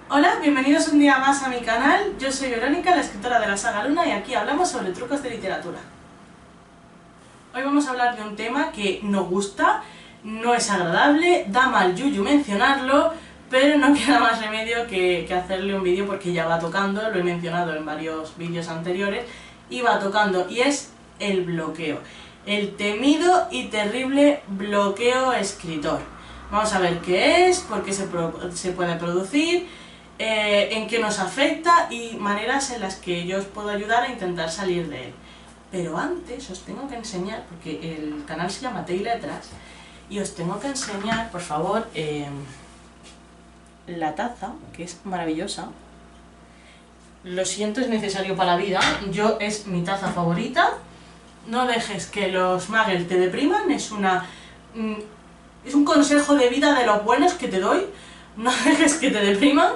Hola, bienvenidos un día más a mi canal. Yo soy Verónica, la escritora de la saga Luna, y aquí hablamos sobre trucos de literatura. Hoy vamos a hablar de un tema que no gusta, no es agradable, da mal yuyu mencionarlo, pero no queda más remedio que hacerle un vídeo porque ya va tocando, lo he mencionado en varios vídeos anteriores, y va tocando, y es el bloqueo. El temido y terrible bloqueo escritor. Vamos a ver qué es, por qué se puede producir, en qué nos afecta y maneras en las que yo os puedo ayudar a intentar salir de él. Pero antes os tengo que enseñar, porque el canal se llama Té y Letras, y os tengo que enseñar, por favor, la taza, que es maravillosa. Lo siento, es necesario para la vida, es mi taza favorita. No dejes que los muggles te depriman, es un consejo de vida de los buenos que te doy. No dejes que te depriman.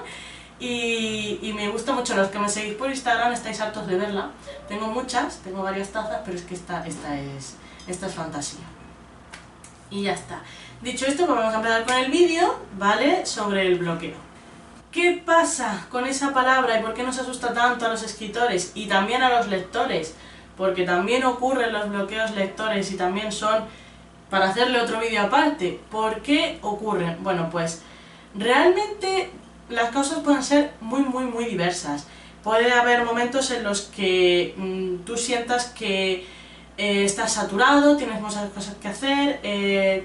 Y me gusta mucho, los que me seguís por Instagram estáis hartos de verla. Tengo muchas, tengo varias tazas, pero es que esta es fantasía. Y ya está. Dicho esto, pues vamos a empezar con el vídeo, ¿vale? Sobre el bloqueo. ¿Qué pasa con esa palabra y por qué nos asusta tanto a los escritores y también a los lectores? Porque también ocurren los bloqueos lectores y también son para hacerle otro vídeo aparte. ¿Por qué ocurren? Bueno, pues realmente las causas pueden ser muy diversas. Puede haber momentos en los que tú sientas que estás saturado, tienes muchas cosas que hacer,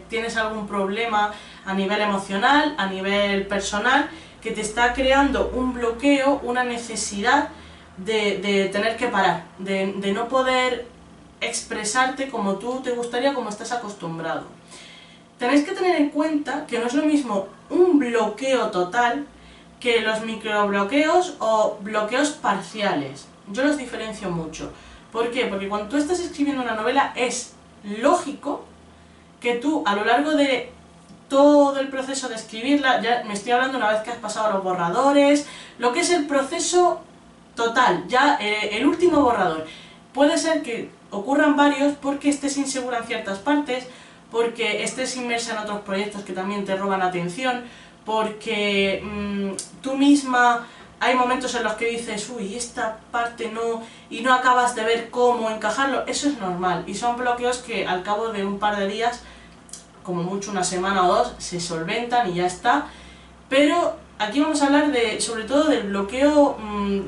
tienes algún problema a nivel emocional, a nivel personal, que te está creando un bloqueo, una necesidad de tener que parar, de no poder expresarte como tú te gustaría, como estás acostumbrado. Tenéis que tener en cuenta que no es lo mismo un bloqueo total que los microbloqueos o bloqueos parciales. Yo los diferencio mucho. ¿Por qué? Porque cuando tú estás escribiendo una novela es lógico que tú a lo largo de todo el proceso de escribirla, ya me estoy hablando una vez que has pasado los borradores, lo que es el proceso total, ya el último borrador. Puede ser que ocurran varios porque estés insegura en ciertas partes, porque estés inmersa en otros proyectos que también te roban atención, porque tú misma hay momentos en los que dices, uy, esta parte no, y no acabas de ver cómo encajarlo. Eso es normal, y son bloqueos que al cabo de un par de días, como mucho una semana o dos, se solventan y ya está. Pero aquí vamos a hablar sobre todo del bloqueo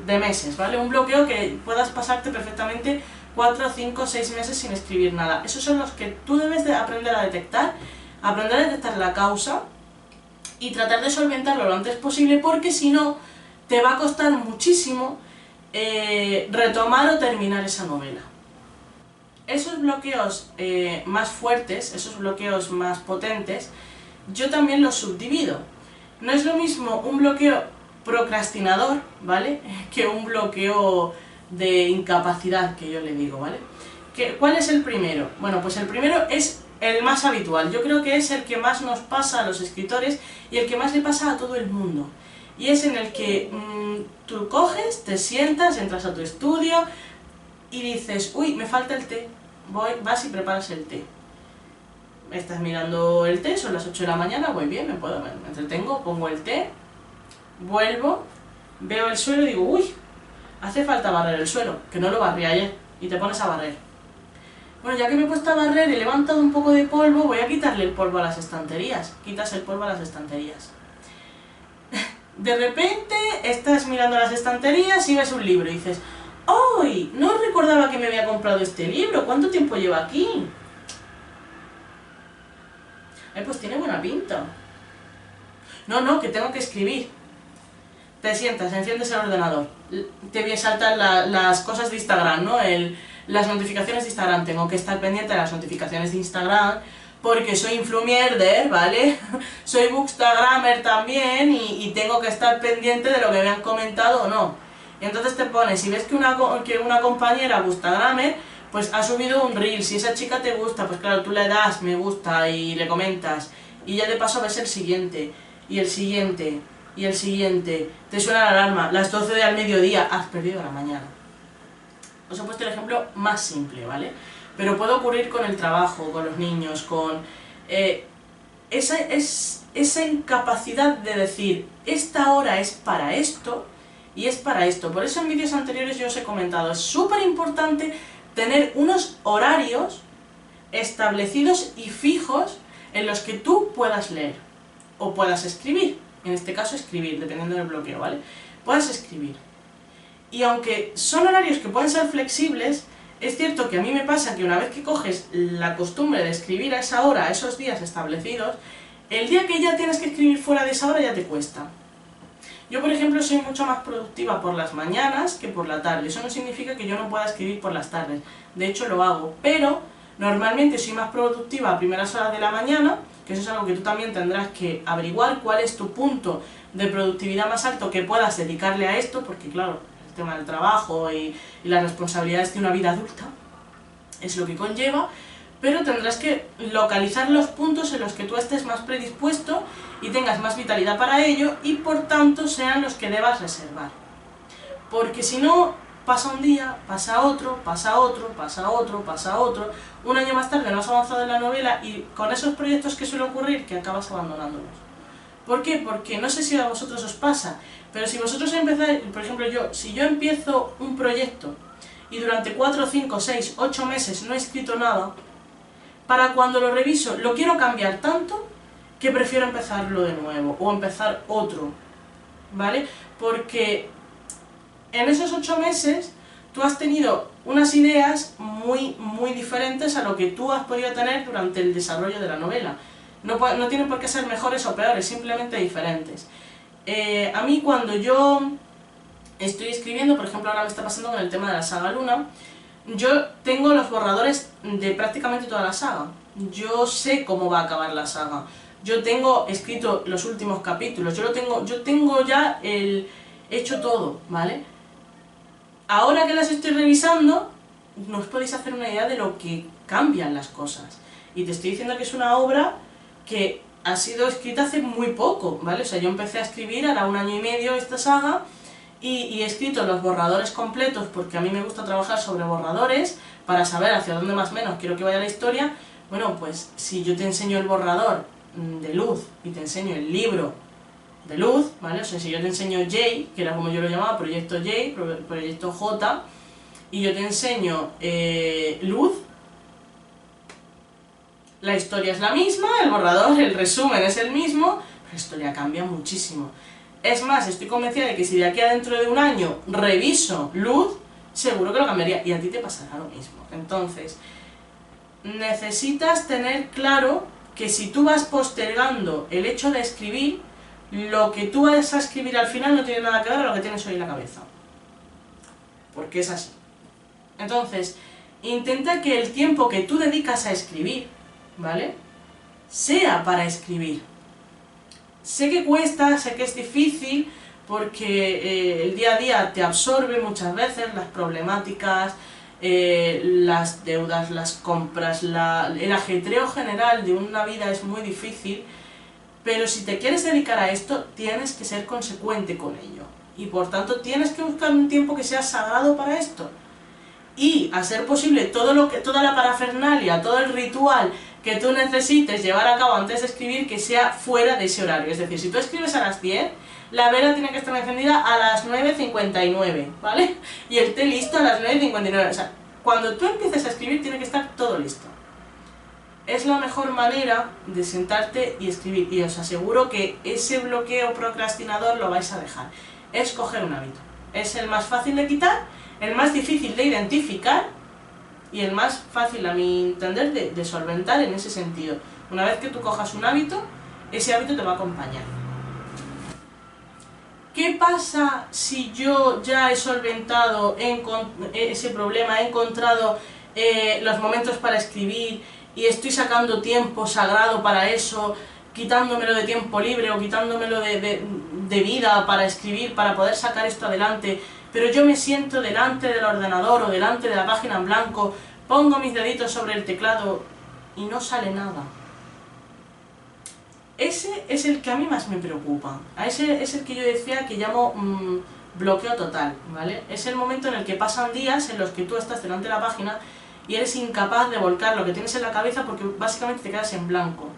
de meses, ¿vale? Un bloqueo que puedas pasarte perfectamente 4, 5, 6 meses sin escribir nada. Esos son los que tú debes de aprender a detectar la causa y tratar de solventarlo lo antes posible, porque si no, te va a costar muchísimo retomar o terminar esa novela. Esos bloqueos más fuertes, esos bloqueos más potentes, yo también los subdivido. No es lo mismo un bloqueo procrastinador, ¿vale?, que un bloqueo de incapacidad, que yo le digo, ¿vale? ¿Cuál es el primero? Bueno, pues el primero es el más habitual. Yo creo que es el que más nos pasa a los escritores y el que más le pasa a todo el mundo. Y es en el que tú coges, te sientas, entras a tu estudio y dices, uy, me falta el té. Vas y preparas el té. Estás mirando el té, son las 8 de la mañana, voy bien, me entretengo, pongo el té, vuelvo, veo el suelo y digo, uy, hace falta barrer el suelo, que no lo barrí ayer, y te pones a barrer. Bueno, ya que me he puesto a barrer y he levantado un poco de polvo, voy a quitarle el polvo a las estanterías. Quitas el polvo a las estanterías. De repente estás mirando las estanterías y ves un libro y dices, ¡ay! No recordaba que me había comprado este libro, ¿cuánto tiempo lleva aquí? Pues tiene buena pinta. No, que tengo que escribir. Te sientas, enciendes el ordenador, te saltan las cosas de Instagram, ¿no? Las notificaciones de Instagram. Tengo que estar pendiente de las notificaciones de Instagram porque soy influmierder, ¿vale? Soy bookstagrammer también y tengo que estar pendiente de lo que me han comentado o no. Entonces te pones, si ves que una compañera bookstagrammer pues ha subido un reel, si esa chica te gusta, pues claro, tú le das me gusta y le comentas, y ya de paso ves el siguiente, y el siguiente, y el siguiente, te suena la alarma, las 12 del mediodía, has perdido la mañana. Os he puesto el ejemplo más simple, ¿vale? Pero puede ocurrir con el trabajo, con los niños, con esa incapacidad de decir, esta hora es para esto y es para esto. Por eso en vídeos anteriores yo os he comentado, es súper importante tener unos horarios establecidos y fijos en los que tú puedas leer o puedas escribir. En este caso escribir, dependiendo del bloqueo, ¿vale? Puedas escribir. Y aunque son horarios que pueden ser flexibles, es cierto que a mí me pasa que una vez que coges la costumbre de escribir a esa hora, a esos días establecidos, el día que ya tienes que escribir fuera de esa hora ya te cuesta. Yo, por ejemplo, soy mucho más productiva por las mañanas que por la tarde. Eso no significa que yo no pueda escribir por las tardes. De hecho, lo hago. Pero normalmente soy más productiva a primeras horas de la mañana, que eso es algo que tú también tendrás que averiguar cuál es tu punto de productividad más alto que puedas dedicarle a esto, porque claro, el tema del trabajo y las responsabilidades de una vida adulta es lo que conlleva, pero tendrás que localizar los puntos en los que tú estés más predispuesto y tengas más vitalidad para ello y por tanto sean los que debas reservar. Porque si no, pasa un día, pasa otro, pasa otro, pasa otro, pasa otro, un año más tarde no has avanzado en la novela y con esos proyectos que suele ocurrir que acabas abandonándolos. ¿Por qué? Porque no sé si a vosotros os pasa, pero si vosotros empezáis, por ejemplo si yo empiezo un proyecto y durante 4, 5, 6, 8 meses no he escrito nada, para cuando lo reviso lo quiero cambiar tanto que prefiero empezarlo de nuevo o empezar otro, ¿vale? Porque en esos 8 meses tú has tenido unas ideas muy diferentes a lo que tú has podido tener durante el desarrollo de la novela. No tienen por qué ser mejores o peores, simplemente diferentes. A mí cuando yo estoy escribiendo, por ejemplo ahora me está pasando con el tema de la saga Luna, yo tengo los borradores de prácticamente toda la saga. Yo sé cómo va a acabar la saga. Yo tengo escrito los últimos capítulos, yo tengo ya hecho todo, ¿vale? Ahora que las estoy revisando, no os podéis hacer una idea de lo que cambian las cosas. Y te estoy diciendo que es una obra que ha sido escrita hace muy poco, ¿vale? O sea, yo empecé a escribir ahora 1 año y medio esta saga y he escrito los borradores completos porque a mí me gusta trabajar sobre borradores para saber hacia dónde más o menos quiero que vaya la historia. Bueno, pues si yo te enseño el borrador de luz y te enseño el libro de luz, ¿vale? O sea, si yo te enseño J, que era como yo lo llamaba, proyecto J, proyecto J, y yo te enseño luz, la historia es la misma, el borrador, el resumen es el mismo, pero la historia cambia muchísimo. Es más, estoy convencida de que si de aquí a dentro de 1 año reviso luz, seguro que lo cambiaría, y a ti te pasará lo mismo. Entonces, necesitas tener claro que si tú vas postergando el hecho de escribir, lo que tú vas a escribir al final no tiene nada que ver a lo que tienes hoy en la cabeza. Porque es así. Entonces, intenta que el tiempo que tú dedicas a escribir, ¿vale?, sea para escribir. Sé que cuesta, sé que es difícil, porque el día a día te absorbe muchas veces las problemáticas, las deudas, las compras, el ajetreo general de una vida es muy difícil, pero si te quieres dedicar a esto, tienes que ser consecuente con ello. Y por tanto tienes que buscar un tiempo que sea sagrado para esto. Y, a ser posible, toda la parafernalia, todo el ritual que tú necesites llevar a cabo antes de escribir, que sea fuera de ese horario. Es decir, si tú escribes a las 10, la vela tiene que estar encendida a las 9:59, ¿vale? Y el té listo a las 9:59. O sea, cuando tú empieces a escribir tiene que estar todo listo. Es la mejor manera de sentarte y escribir, y os aseguro que ese bloqueo procrastinador lo vais a dejar. Es coger un hábito. Es el más fácil de quitar, el más difícil de identificar y el más fácil, a mi entender, de solventar en ese sentido. Una vez que tú cojas un hábito, ese hábito te va a acompañar. ¿Qué pasa si yo ya he solventado ese problema, he encontrado los momentos para escribir y estoy sacando tiempo sagrado para eso, quitándomelo de tiempo libre o quitándomelo de vida para escribir, para poder sacar esto adelante, pero yo me siento delante del ordenador o delante de la página en blanco, pongo mis deditos sobre el teclado y no sale nada? Ese es el que a mí más me preocupa. A ese es el que yo decía que llamo bloqueo total, ¿vale? Es el momento en el que pasan días en los que tú estás delante de la página y eres incapaz de volcar lo que tienes en la cabeza porque básicamente te quedas en blanco.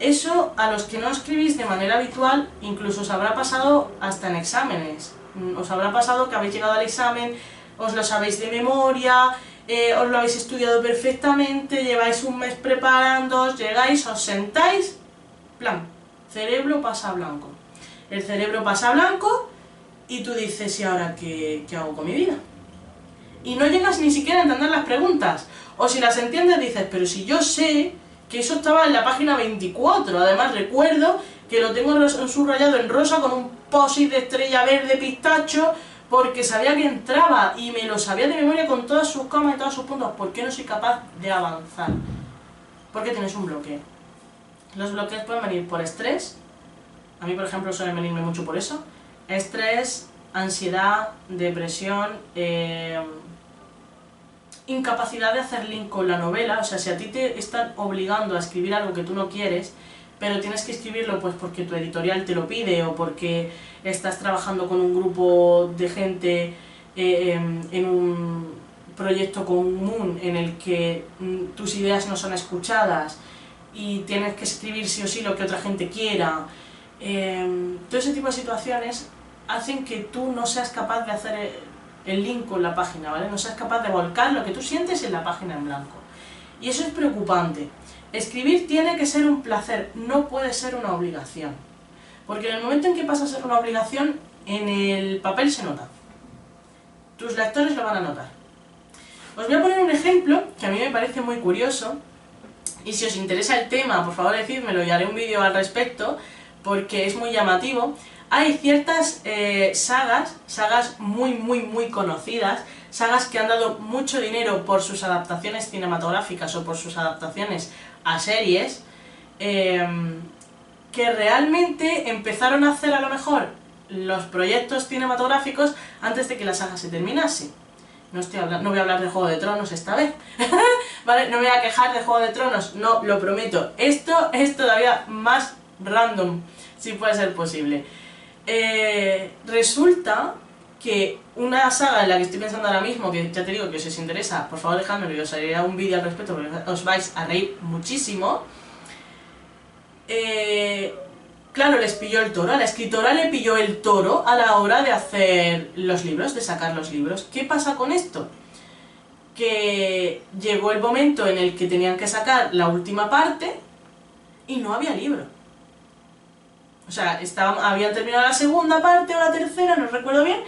Eso a los que no escribís de manera habitual, incluso os habrá pasado hasta en exámenes. Os habrá pasado que habéis llegado al examen, os lo sabéis de memoria, os lo habéis estudiado perfectamente, lleváis un mes preparándoos, llegáis, os sentáis, plan, cerebro pasa a blanco. El cerebro pasa a blanco y tú dices, ¿y ahora qué hago con mi vida? Y no llegas ni siquiera a entender las preguntas. O si las entiendes dices, pero si yo sé que eso estaba en la página 24, además recuerdo que lo tengo subrayado en rosa con un post-it de estrella verde pistacho, porque sabía que entraba y me lo sabía de memoria con todas sus comas y todos sus puntos. ¿Por qué no soy capaz de avanzar? Porque tienes un bloqueo. Los bloqueos pueden venir por estrés. A mí, por ejemplo, suelen venirme mucho por eso. Estrés, ansiedad, depresión, incapacidad de hacer link con la novela. O sea, si a ti te están obligando a escribir algo que tú no quieres, pero tienes que escribirlo pues porque tu editorial te lo pide o porque estás trabajando con un grupo de gente en un proyecto común en el que tus ideas no son escuchadas y tienes que escribir sí o sí lo que otra gente quiera. Todo ese tipo de situaciones hacen que tú no seas capaz de hacer el link con la página, ¿vale? No seas capaz de volcar lo que tú sientes en la página en blanco. Y eso es preocupante. Escribir tiene que ser un placer, no puede ser una obligación. Porque en el momento en que pasa a ser una obligación, en el papel se nota. Tus lectores lo van a notar. Os voy a poner un ejemplo que a mí me parece muy curioso. Y si os interesa el tema, por favor decídmelo y haré un vídeo al respecto, porque es muy llamativo. Hay ciertas sagas muy conocidas, sagas que han dado mucho dinero por sus adaptaciones cinematográficas o por sus adaptaciones a series, que realmente empezaron a hacer a lo mejor los proyectos cinematográficos antes de que la saga se terminase. No voy a hablar de Juego de Tronos esta vez, ¿vale? No me voy a quejar de Juego de Tronos, no, lo prometo. Esto es todavía más random, si puede ser posible. Resulta que una saga en la que estoy pensando ahora mismo, que ya te digo que si os interesa, por favor dejadmelo y os haré un vídeo al respecto porque os vais a reír muchísimo. Claro, les pilló el toro, a la escritora le pilló el toro a la hora de hacer los libros, de sacar los libros. ¿Qué pasa con esto? Que llegó el momento en el que tenían que sacar la última parte y no había libro. O sea, habían terminado la segunda parte o la tercera, no recuerdo bien,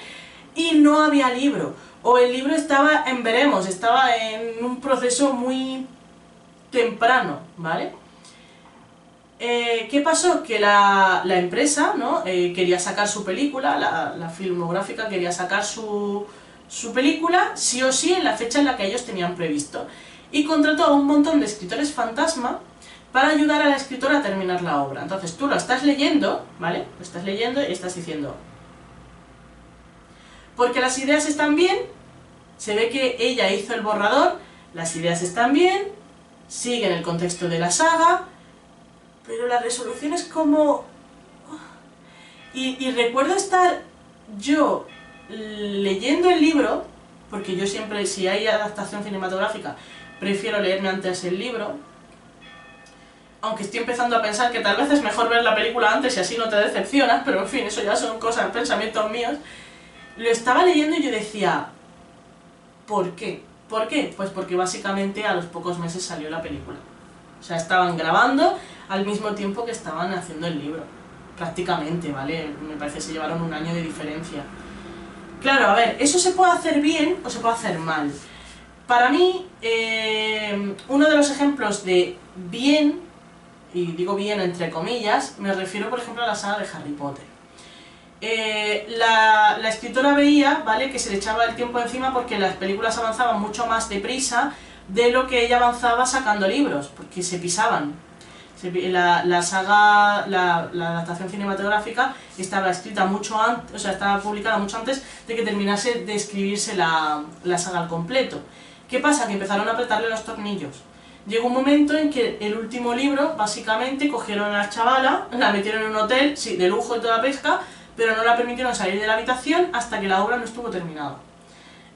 y no había libro. O el libro estaba en veremos, estaba en un proceso muy temprano, ¿vale? ¿Qué pasó? Que la empresa, ¿no? Quería sacar su película, la filmográfica quería sacar su película, sí o sí, en la fecha en la que ellos tenían previsto. Y contrató a un montón de escritores fantasma para ayudar a la escritora a terminar la obra. Entonces tú lo estás leyendo, ¿vale? Lo estás leyendo y estás diciendo, porque las ideas están bien, se ve que ella hizo el borrador, las ideas están bien, siguen el contexto de la saga, pero la resolución es como... Y recuerdo estar yo leyendo el libro, porque yo siempre, si hay adaptación cinematográfica, prefiero leerme antes el libro, aunque estoy empezando a pensar que tal vez es mejor ver la película antes y así no te decepcionas, pero en fin, eso ya son cosas, pensamientos míos. Lo estaba leyendo y yo decía, ¿por qué? ¿Por qué? Pues porque básicamente a los pocos meses salió la película. O sea, estaban grabando al mismo tiempo que estaban haciendo el libro. Prácticamente, ¿vale? Me parece que se llevaron un año de diferencia. Claro, a ver, eso se puede hacer bien o se puede hacer mal. Para mí, uno de los ejemplos de bien, y digo bien entre comillas, me refiero por ejemplo a la saga de Harry Potter. La escritora veía, ¿vale?, que se le echaba el tiempo encima porque las películas avanzaban mucho más deprisa de lo que ella avanzaba sacando libros, porque se pisaban. La saga, la adaptación cinematográfica estaba escrita mucho antes, o sea, estaba publicada mucho antes de que terminase de escribirse la saga al completo. ¿Qué pasa? Que empezaron a apretarle los tornillos. Llegó un momento en que el último libro, básicamente, cogieron a la chavala, la metieron en un hotel, sí, de lujo y toda pesca, pero no la permitieron salir de la habitación hasta que la obra no estuvo terminada.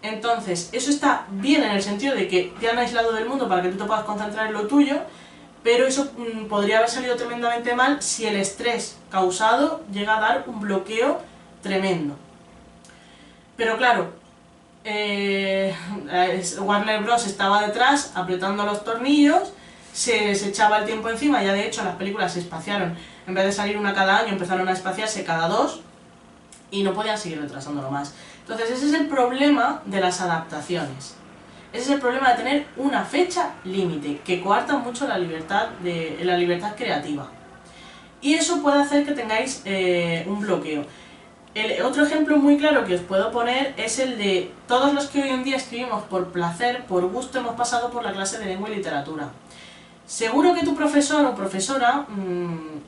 Entonces, eso está bien en el sentido de que te han aislado del mundo para que tú te puedas concentrar en lo tuyo, pero eso podría haber salido tremendamente mal si el estrés causado llega a dar un bloqueo tremendo. Pero claro, Warner Bros. Estaba detrás apretando los tornillos, se echaba el tiempo encima, ya de hecho las películas se espaciaron, en vez de salir una cada año empezaron a espaciarse cada 2 y no podían seguir retrasándolo más. Entonces ese es el problema de las adaptaciones. Ese es el problema de tener una fecha límite, que coarta mucho la libertad creativa. Y eso puede hacer que tengáis un bloqueo. Otro ejemplo muy claro que os puedo poner es el de todos los que hoy en día escribimos por placer, por gusto, hemos pasado por la clase de lengua y literatura. Seguro que tu profesor o profesora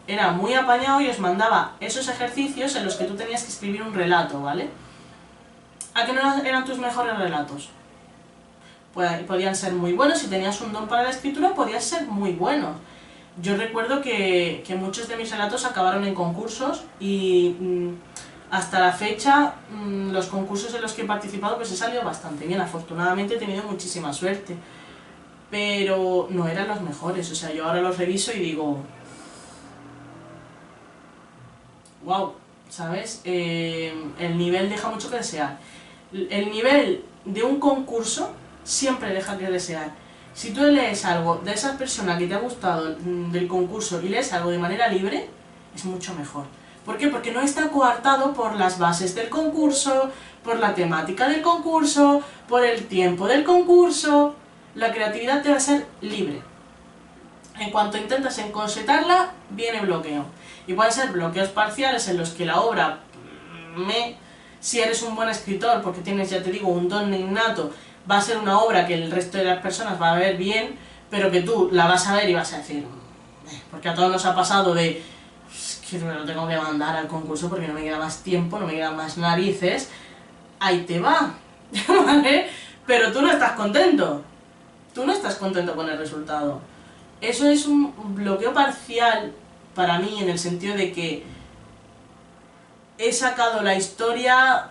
era muy apañado y os mandaba esos ejercicios en los que tú tenías que escribir un relato, ¿vale? ¿A qué no eran tus mejores relatos? Pues podían ser muy buenos, si tenías un don para la escritura podías ser muy bueno. Yo recuerdo que muchos de mis relatos acabaron en concursos y hasta la fecha los concursos en los que he participado pues he salido bastante bien, afortunadamente he tenido muchísima suerte, pero no eran los mejores, o sea, yo ahora los reviso y digo wow, ¿sabes? El nivel deja mucho que desear. El nivel de un concurso siempre deja que desear. Si tú lees algo de esa persona que te ha gustado del concurso y lees algo de manera libre, es mucho mejor. ¿Por qué? Porque no está coartado por las bases del concurso, por la temática del concurso, por el tiempo del concurso. La creatividad te va a ser libre. En cuanto intentas encorsetarla, viene bloqueo. Y pueden ser bloqueos parciales en los que la obra, si eres un buen escritor, porque tienes, ya te digo, un don innato, va a ser una obra que el resto de las personas va a ver bien, pero que tú la vas a ver y vas a decir, porque a todos nos ha pasado de, es que me lo tengo que mandar al concurso porque no me queda más tiempo, no me quedan más narices, ahí te va, ¿vale? Pero tú no estás contento, con el resultado. Eso es un bloqueo parcial para mí, en el sentido de que he sacado la historia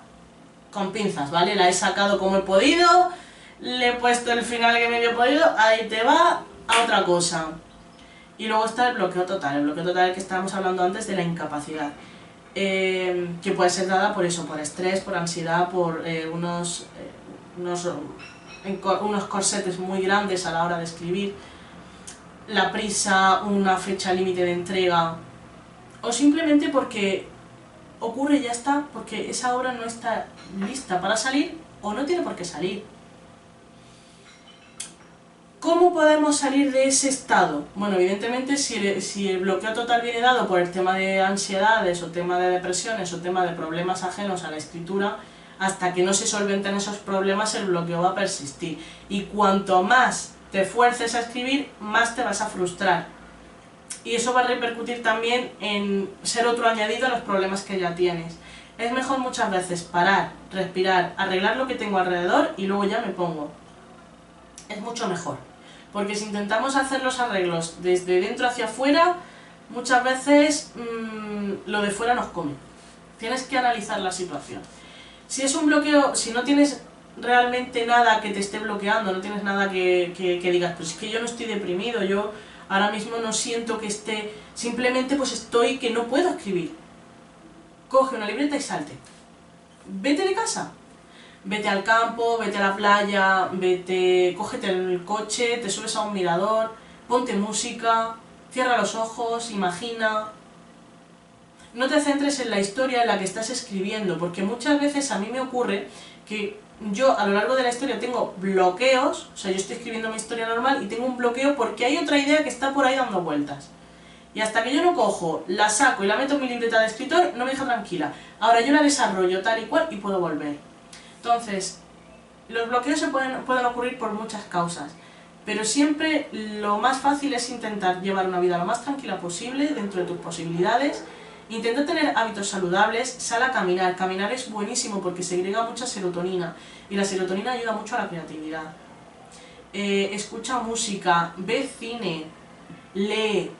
con pinzas, ¿vale? La he sacado como he podido, le he puesto el final que medio he podido, ahí te va a otra cosa. Y luego está el bloqueo total del que estábamos hablando antes, de la incapacidad, que puede ser dada por eso, por estrés, por ansiedad, por unos corsetes muy grandes a la hora de escribir, la prisa, una fecha límite de entrega, o simplemente porque ocurre y ya está, porque esa obra no está lista para salir o no tiene por qué salir. ¿Cómo podemos salir de ese estado? Bueno, evidentemente si el bloqueo total viene dado por el tema de ansiedades o tema de depresiones o tema de problemas ajenos a la escritura, hasta que no se solventen esos problemas el bloqueo va a persistir. Y cuanto más te fuerces a escribir, más te vas a frustrar. Y eso va a repercutir también en ser otro añadido a los problemas que ya tienes. Es mejor muchas veces parar, respirar, arreglar lo que tengo alrededor y luego ya me pongo. Es mucho mejor. Porque si intentamos hacer los arreglos desde dentro hacia afuera, muchas veces lo de fuera nos come. Tienes que analizar la situación. Si es un bloqueo, si no tienes realmente nada que te esté bloqueando, no tienes nada que digas, pues es que yo no estoy deprimido, yo ahora mismo no siento que esté, simplemente pues estoy que no puedo escribir. Coge una libreta y salte. Vete de casa. Vete al campo, vete a la playa, cógete el coche, te subes a un mirador, ponte música, cierra los ojos, imagina. No te centres en la historia en la que estás escribiendo, porque muchas veces a mí me ocurre que yo a lo largo de la historia tengo bloqueos, o sea, yo estoy escribiendo mi historia normal y tengo un bloqueo porque hay otra idea que está por ahí dando vueltas. Y hasta que yo no cojo, la saco y la meto en mi libreta de escritor, no me deja tranquila. Ahora yo la desarrollo tal y cual y puedo volver. Entonces, los bloqueos pueden ocurrir por muchas causas, pero siempre lo más fácil es intentar llevar una vida lo más tranquila posible, dentro de tus posibilidades. Intenta tener hábitos saludables, sal a caminar. Caminar es buenísimo porque segrega mucha serotonina y la serotonina ayuda mucho a la creatividad. Escucha música, ve cine, lee.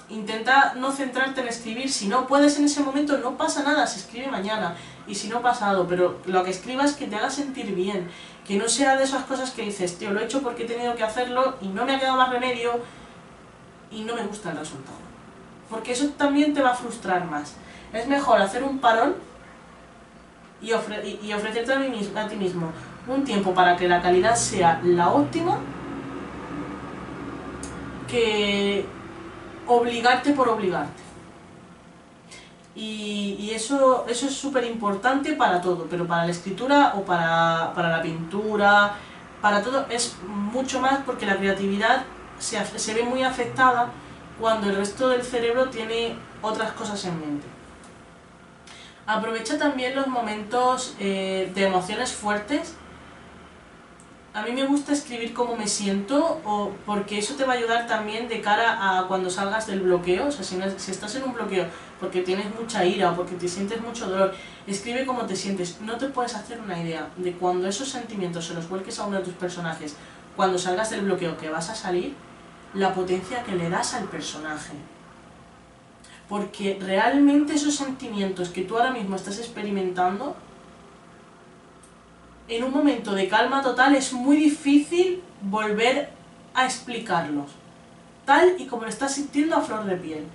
Intenta no centrarte en escribir, si no puedes en ese momento no pasa nada, se escribe mañana y si no pasado, pero lo que escribas que te haga sentir bien, que no sea de esas cosas que dices, tío, lo he hecho porque he tenido que hacerlo y no me ha quedado más remedio, y no me gusta el resultado. Porque eso también te va a frustrar más. Es mejor hacer un parón y ofrecerte a ti mismo un tiempo para que la calidad sea la óptima, que obligarte por obligarte. Y eso es súper importante para todo, pero para la escritura o para la pintura, para todo es mucho más, porque la creatividad se ve muy afectada cuando el resto del cerebro tiene otras cosas en mente. Aprovecha también los momentos de emociones fuertes. A mí me gusta escribir cómo me siento, porque eso te va a ayudar también de cara a cuando salgas del bloqueo. O sea, si estás en un bloqueo porque tienes mucha ira o porque te sientes mucho dolor, escribe cómo te sientes. No te puedes hacer una idea de cuando esos sentimientos se los vuelques a uno de tus personajes, cuando salgas del bloqueo que vas a salir, la potencia que le das al personaje. Porque realmente esos sentimientos que tú ahora mismo estás experimentando, en un momento de calma total es muy difícil volver a explicarlos, tal y como lo estás sintiendo a flor de piel.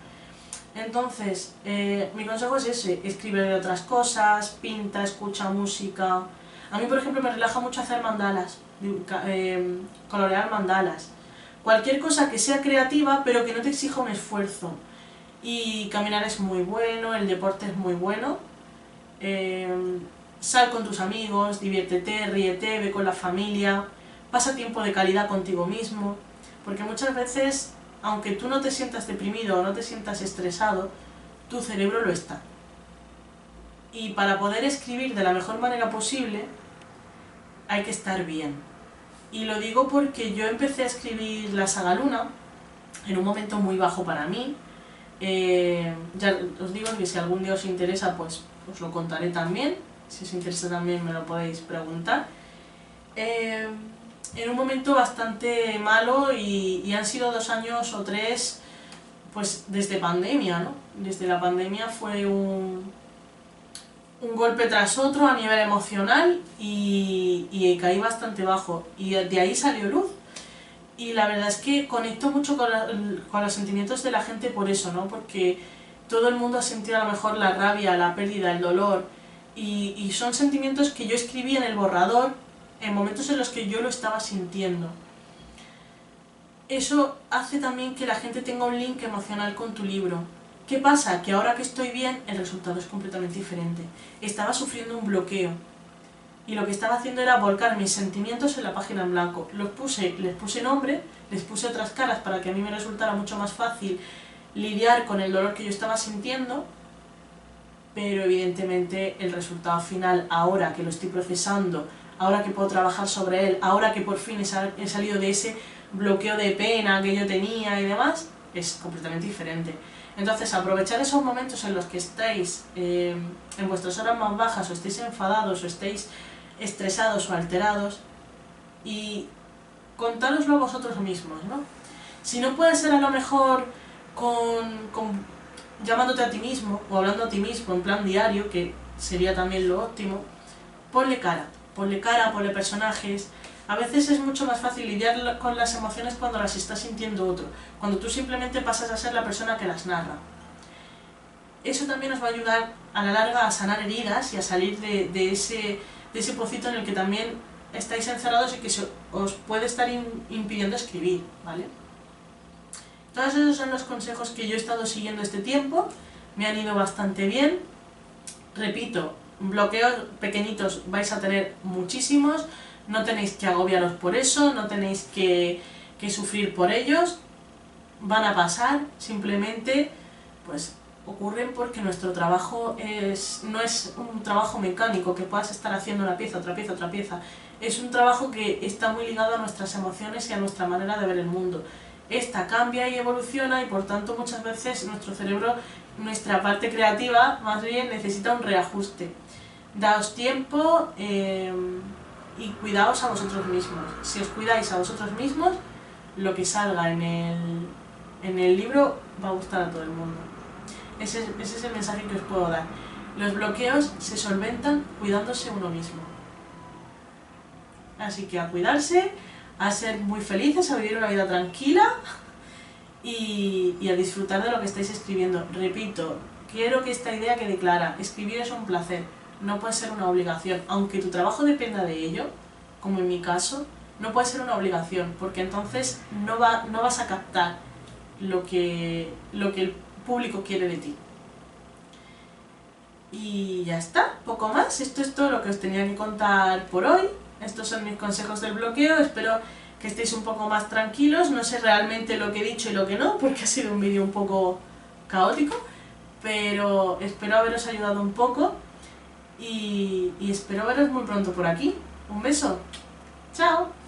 Entonces, mi consejo es ese: escribe de otras cosas, pinta, escucha música. A mí, por ejemplo, me relaja mucho hacer mandalas, colorear mandalas. Cualquier cosa que sea creativa, pero que no te exija un esfuerzo. Y caminar es muy bueno, el deporte es muy bueno. Sal con tus amigos, diviértete, ríete, ve con la familia, pasa tiempo de calidad contigo mismo, porque muchas veces, aunque tú no te sientas deprimido o no te sientas estresado, tu cerebro lo está. Y para poder escribir de la mejor manera posible, hay que estar bien. Y lo digo porque yo empecé a escribir la saga Luna en un momento muy bajo para mí. Ya os digo que si algún día os interesa, pues os lo contaré también. Si os interesa también me lo podéis preguntar. En un momento bastante malo, y han sido 2 años o 3, pues desde pandemia, ¿no? Desde la pandemia fue un golpe tras otro a nivel emocional, y caí bastante bajo, y de ahí salió luz. Y la verdad es que conecto mucho con los sentimientos de la gente por eso, ¿no? Porque todo el mundo ha sentido a lo mejor la rabia, la pérdida, el dolor, y son sentimientos que yo escribí en el borrador en momentos en los que yo lo estaba sintiendo. Eso hace también que la gente tenga un link emocional con tu libro. ¿Qué pasa? Que ahora que estoy bien, el resultado es completamente diferente. Estaba sufriendo un bloqueo, y lo que estaba haciendo era volcar mis sentimientos en la página en blanco. Les puse nombre, les puse otras caras para que a mí me resultara mucho más fácil lidiar con el dolor que yo estaba sintiendo, pero evidentemente el resultado final, ahora que lo estoy procesando, ahora que puedo trabajar sobre él, ahora que por fin he salido de ese bloqueo de pena que yo tenía y demás, es completamente diferente. Entonces, aprovechar esos momentos en los que estáis en vuestras horas más bajas, o estéis enfadados, o estéis estresados o alterados, y contároslo a vosotros mismos, ¿no? Si no puede ser a lo mejor llamándote a ti mismo o hablando a ti mismo en plan diario, que sería también lo óptimo, ponle cara, ponle personajes. A veces es mucho más fácil lidiar con las emociones cuando las está sintiendo otro, cuando tú simplemente pasas a ser la persona que las narra. Eso también os va a ayudar a la larga a sanar heridas y a salir de ese pocito en el que también estáis encerrados y que os puede estar impidiendo escribir, ¿vale? Todos esos son los consejos que yo he estado siguiendo este tiempo, me han ido bastante bien. Repito, bloqueos pequeñitos vais a tener muchísimos, no tenéis que agobiaros por eso, no tenéis que sufrir por ellos, van a pasar, simplemente pues ocurren porque nuestro trabajo no es un trabajo mecánico que puedas estar haciendo una pieza, otra pieza, otra pieza. Es un trabajo que está muy ligado a nuestras emociones y a nuestra manera de ver el mundo. Esta cambia y evoluciona, y por tanto muchas veces nuestro cerebro, nuestra parte creativa más bien, necesita un reajuste. Daos tiempo y cuidaos a vosotros mismos. Si os cuidáis a vosotros mismos, lo que salga en el libro va a gustar a todo el mundo. Ese es el mensaje que os puedo dar. Los bloqueos se solventan cuidándose uno mismo. Así que a cuidarse, a ser muy felices, a vivir una vida tranquila y a disfrutar de lo que estáis escribiendo. Repito, quiero que esta idea quede clara, escribir es un placer, no puede ser una obligación, aunque tu trabajo dependa de ello, como en mi caso, no puede ser una obligación, porque entonces no vas a captar lo que el público quiere de ti. Y ya está, poco más. Esto es todo lo que os tenía que contar por hoy. Estos son mis consejos del bloqueo. Espero que estéis un poco más tranquilos. No sé realmente lo que he dicho y lo que no, porque ha sido un vídeo un poco caótico, pero espero haberos ayudado un poco y espero veros muy pronto por aquí. Un beso. Chao.